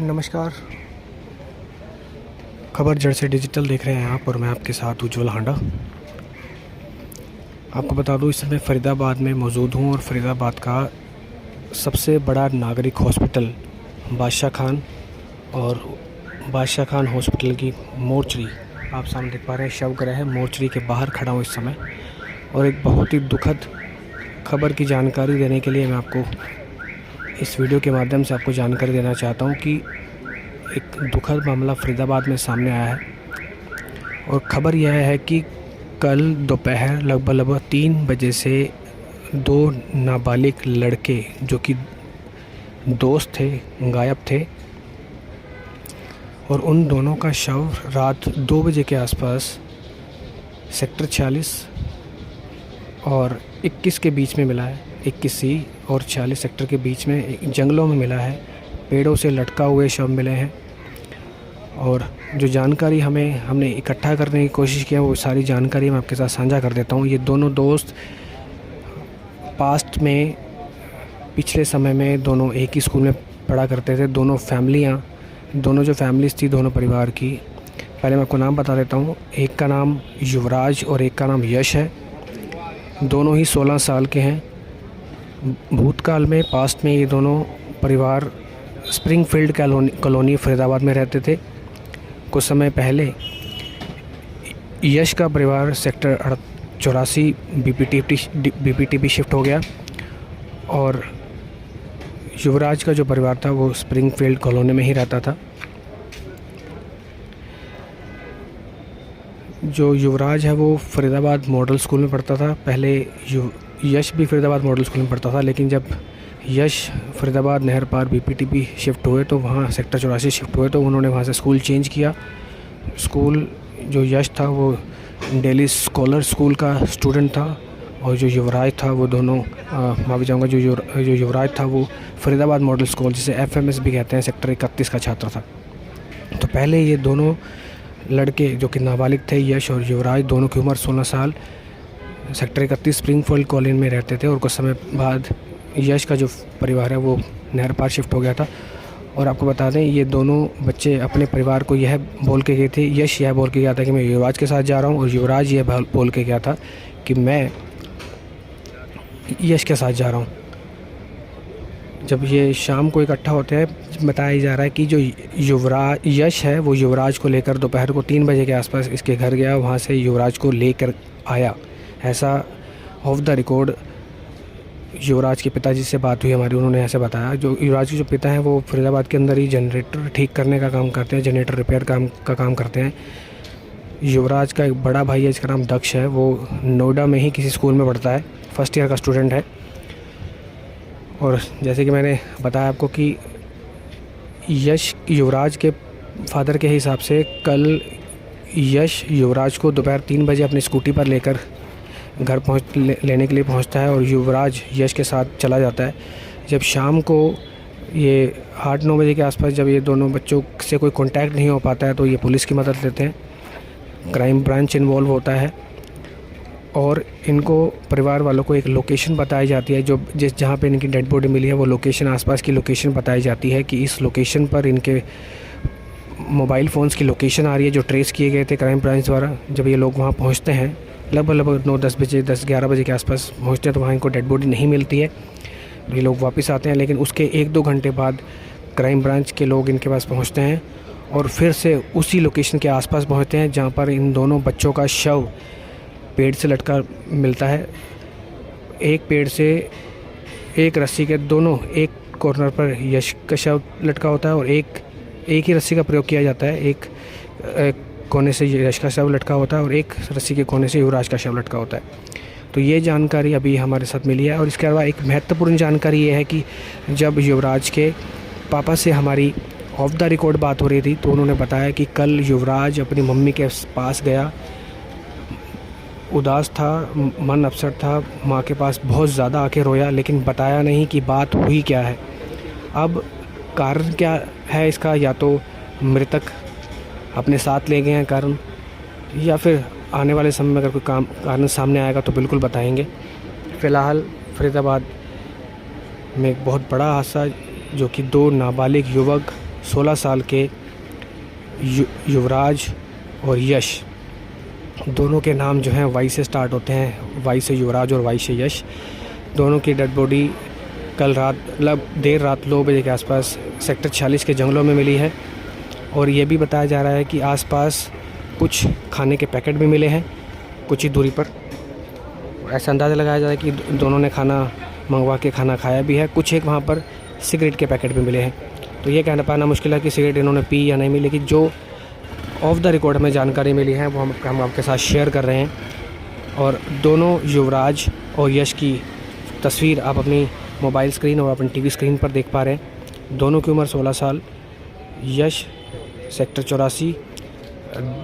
नमस्कार। खबर Jersey digital देख रहे हैं आप और मैं आपके साथ उज्ज्वल हांडा। आपको बता दूं, इस समय फ़रीदाबाद में मौजूद हूं और फ़रीदाबाद का सबसे बड़ा नागरिक हॉस्पिटल बादशाह खान और बादशाह खान हॉस्पिटल की मोर्चरी आप सामने देख पा रहे हैं। शवगृह है, मोर्चरी के बाहर खड़ा हूं इस समय और एक बहुत ही दुखद खबर की जानकारी देने के लिए मैं आपको इस वीडियो के माध्यम से आपको जानकारी देना चाहता हूं कि एक दुखद मामला फ़रीदाबाद में सामने आया है। और ख़बर यह है कि कल दोपहर लगभग 3 बजे से 2 नाबालिग लड़के जो कि दोस्त थे गायब थे और उन दोनों का शव रात 2 बजे के आसपास सेक्टर 46 और 21 के बीच में मिला है। 21C और 46 सेक्टर के बीच में जंगलों में मिला है। पेड़ों से लटका हुए शव मिले हैं और जो जानकारी हमने इकट्ठा करने की कोशिश किया वो सारी जानकारी मैं आपके साथ साझा कर देता हूँ। ये दोनों दोस्त पास्ट में पिछले समय में दोनों एक ही स्कूल में पढ़ा करते थे। दोनों जो फैमिलीज़ थी दोनों परिवार की, पहले मैं आपको नाम बता देता हूँ। एक का नाम युवराज और एक का नाम यश है। दोनों ही 16 साल के हैं। भूतकाल में पास्ट में ये दोनों परिवार स्प्रिंगफील्ड कॉलोनी फ़रीदाबाद में रहते थे। कुछ समय पहले यश का परिवार सेक्टर 84 बीपीटीबी शिफ्ट हो गया और युवराज का जो परिवार था वो स्प्रिंगफील्ड कॉलोनी में ही रहता था। जो युवराज है वो फ़रीदाबाद मॉडल स्कूल में पढ़ता था। पहले यश भी फ़रीदाबाद मॉडल स्कूल में पढ़ता था, लेकिन जब यश फ़रीदाबाद नहर पार बीपीटीबी शिफ्ट हुए तो वहाँ सेक्टर 84 शिफ्ट हुए तो उन्होंने वहाँ से स्कूल चेंज किया। स्कूल जो यश था वो डेली स्कॉलर स्कूल का स्टूडेंट था और जो युवराज था वो दोनों माफ़ी चाहूँगा जो युवराज था वो फ़रीदाबाद मॉडल स्कूल जिसे FMS भी कहते हैं सेक्टर 31 का छात्र था। तो पहले ये दोनों लड़के जो कि नाबालिग थे, यश और युवराज, दोनों की उम्र 16 साल, सेक्टर 31 स्प्रिंगफील्ड कॉलोनी में रहते थे। और कुछ समय बाद यश का जो परिवार है वो नहर पार शिफ्ट हो गया था। और आपको बता दें ये दोनों बच्चे अपने परिवार को यह बोल के गए थे, यश यह बोल के गया था कि मैं युवराज के साथ जा रहा हूँ और युवराज यह बोल के गया था कि मैं यश के साथ जा रहा हूँ। जब ये शाम को इकट्ठा होते हैं, बताया जा रहा है कि जो यश है वो युवराज को लेकर दोपहर को 3 बजे के आसपास इसके घर गया, वहाँ से युवराज को लेकर आया। ऐसा ऑफ द रिकॉर्ड युवराज के पिताजी से बात हुई हमारी, उन्होंने ऐसे बताया। जो युवराज के जो पिता हैं वो फ़रीदाबाद के अंदर ही जनरेटर ठीक करने का काम करते हैं, जनरेटर रिपेयर का काम करते हैं। युवराज का एक बड़ा भाई है जिसका नाम दक्ष है, वो नोएडा में ही किसी स्कूल में पढ़ता है, फर्स्ट ईयर का स्टूडेंट है। और जैसे कि मैंने बताया आपको कि यश युवराज के फादर के हिसाब से कल यश युवराज को दोपहर 3 बजे अपनी स्कूटी पर लेकर घर लेने के लिए पहुंचता है और युवराज यश के साथ चला जाता है। जब शाम को ये 8-9 बजे के आसपास जब ये दोनों बच्चों से कोई कांटेक्ट नहीं हो पाता है तो ये पुलिस की मदद लेते हैं। क्राइम ब्रांच इन्वॉल्व होता है और इनको परिवार वालों को एक लोकेशन बताई जाती है, जो जहाँ पे इनकी डेड बॉडी मिली है वो लोकेशन, आसपास की लोकेशन बताई जाती है कि इस लोकेशन पर इनके मोबाइल फ़ोन्स की लोकेशन आ रही है जो ट्रेस किए गए थे क्राइम ब्रांच द्वारा। जब ये लोग वहाँ पहुँचते हैं लगभग 9-10 बजे 10-11 बजे के आसपास पहुँचते हैं तो वहाँ इनको डेड बॉडी नहीं मिलती है। ये लोग वापस आते हैं, लेकिन उसके 1-2 घंटे बाद क्राइम ब्रांच के लोग इनके पास पहुँचते हैं और फिर से उसी लोकेशन के आसपास पहुँचते हैं जहाँ पर इन दोनों बच्चों का शव पेड़ से लटका मिलता है। एक पेड़ से एक रस्सी के दोनों एक कॉर्नर पर यश का शव लटका होता है और एक ही रस्सी का प्रयोग किया जाता है। एक कोने से यश का शव लटका होता है और एक रस्सी के कोने से युवराज का शव लटका होता है। तो ये जानकारी अभी हमारे साथ मिली है। और इसके अलावा एक महत्वपूर्ण जानकारी ये है कि जब युवराज के पापा से हमारी ऑफ द रिकॉर्ड बात हो रही थी तो उन्होंने बताया कि कल युवराज अपनी मम्मी के पास गया, उदास था, मन अपसेट था, माँ के पास बहुत ज़्यादा आके रोया, लेकिन बताया नहीं कि बात हुई क्या है। अब कारण क्या है इसका, या तो मृतक अपने साथ ले गए हैं कारण, या फिर आने वाले समय में अगर कोई कारण सामने आएगा तो बिल्कुल बताएंगे। फ़िलहाल फ़रीदाबाद में एक बहुत बड़ा हादसा जो कि 2 नाबालिग युवक 16 साल के युवराज और यश, दोनों के नाम जो हैं वाई से स्टार्ट होते हैं, वाई से युवराज और वाई से यश। दोनों की डेड बॉडी कल रात मतलब देर रात 9 बजे के आसपास सेक्टर 46 के जंगलों में मिली है। और ये भी बताया जा रहा है कि आसपास कुछ खाने के पैकेट भी मिले हैं कुछ ही दूरी पर। ऐसा अंदाज़ा लगाया जा रहा है कि दोनों ने खाना मंगवा के खाना खाया भी है। कुछ एक वहाँ पर सिगरेट के पैकेट भी मिले हैं। तो ये कहना पाना मुश्किल है कि सिगरेट इन्होंने पी या नहीं मिली, लेकिन जो ऑफ द रिकॉर्ड में जानकारी मिली है वो हम आपके साथ शेयर कर रहे हैं। और दोनों युवराज और यश की तस्वीर आप अपनी मोबाइल स्क्रीन और अपनी टीवी स्क्रीन पर देख पा रहे हैं। दोनों की उम्र 16 साल। यश सेक्टर 84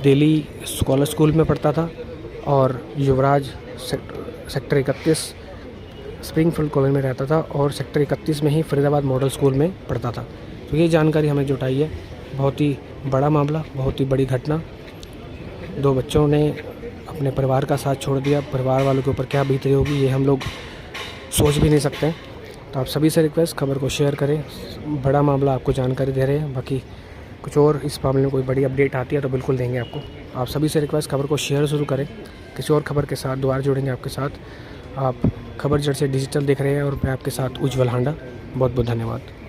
दिल्ली स्कॉलर स्कूल में पढ़ता था और युवराज सेक्टर 31 स्प्रिंगफील्ड कॉलेज में रहता था और सेक्टर 31 में ही फरीदाबाद मॉडल स्कूल में पढ़ता था। तो ये जानकारी हमें जुटाई है। बहुत ही बड़ा मामला, बहुत ही बड़ी घटना। 2 बच्चों ने अपने परिवार का साथ छोड़ दिया। परिवार वालों के ऊपर क्या बीत रही होगी ये हम लोग सोच भी नहीं सकते। तो आप सभी से रिक्वेस्ट, खबर को शेयर करें। बड़ा मामला, आपको जानकारी दे रहे हैं। बाकी कुछ और इस मामले में कोई बड़ी अपडेट आती है तो बिल्कुल देंगे आपको। आप सभी से रिक्वेस्ट, खबर को शेयर ज़रूर करें। किसी और खबर के साथ दोबारा जुड़ेंगे आपके साथ। आप खबर जड़ से डिजिटल देख रहे हैं और मैं आपके साथ उज्जवल हांडा। बहुत बहुत धन्यवाद।